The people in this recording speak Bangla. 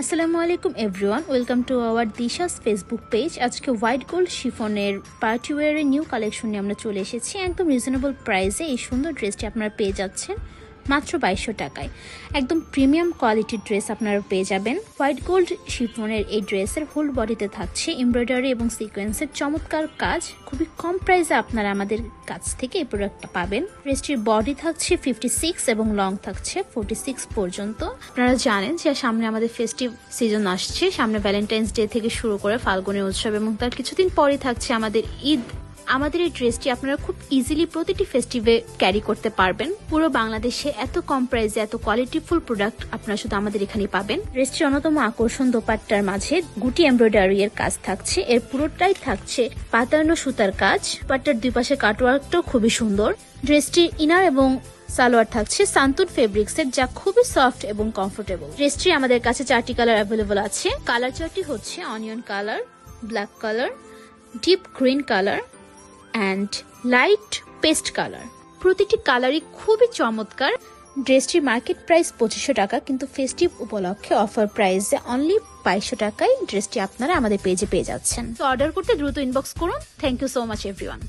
আসসালামু আলাইকুম everyone, welcome to our Disha's Facebook page. আজকে হোয়াইট গোল্ড শিফনের পার্টি ওয়্যারের নিউ কালেকশন নিয়ে আমরা চলে এসেছি। একদম রিজনেবল প্রাইসে এই সুন্দর ড্রেসটি আপনারা পেয়ে যাচ্ছেন মাত্র 2200 টাকায়। একদম প্রিমিয়াম কোয়ালিটির ড্রেস আপনারা পেয়ে যাবেন। হোয়াইট গোল্ড শিফনের এই ড্রেসের ফুল বডিতে থাকছে এমব্রয়ডারি এবং সিকোয়েন্সের চমৎকার কাজ। খুবই কম প্রাইসে আপনারা আমাদের কাছ থেকে এই প্রোডাক্টটা পাবেন। ড্রেসটির বডি থাকছে 56 এবং লং থাকছে 46 পর্যন্ত। আপনারা জানেন যে সামনে আমাদের ফেস্টিভ সিজন আসছে, সামনে ভ্যালেন্টাইন্স ডে থেকে শুরু করে ফাল্গুনের উৎসব এবং তার কিছুদিন পরই থাকছে আমাদের ঈদ। আমাদের এই ড্রেসটি আপনারা খুব ইজিলি প্রতিটি ফেস্টিভে ক্যারি করতে পারবেন। পুরো বাংলাদেশে এত কম প্রাইসে এত কোয়ালিটিফুল প্রোডাক্ট আপনারা শুধু আমাদের এখানেই পাবেন। ড্রেসটির অন্যতম আকর্ষণ দোপাট্টার মাঝে গুটি এমব্রয়ডারি এর কাজ থাকছে। এর পুরোটাই থাকছে পাতানো সুতার কাজ। দোপাট্টার দুই পাশে কাটওয়ার্কটাও খুবই সুন্দর। ড্রেসটির ইনার এবং সালোয়ার থাকছে সান্তুন ফেব্রিক্স এর, যা খুবই সফট এবং কমফোর্টেবল। ড্রেসটি আমাদের কাছে 4টি কালার অ্যাভেলেবল আছে। কালার চারটি হচ্ছে onion colour, black colour, deep green colour and light paste colour. প্রতিটি কালারই খুবই চমৎকার। ড্রেসটির মার্কেট প্রাইস 2500 টাকা, কিন্তু ফেস্টিভ উপলক্ষে অফার প্রাইসে অনলি 2200 টাকায় ড্রেসটি আপনারা আমাদের পেজে পেয়ে যাচ্ছেন। তো অর্ডার করতে দ্রুত ইনবক্স করুন। Thank you so much everyone.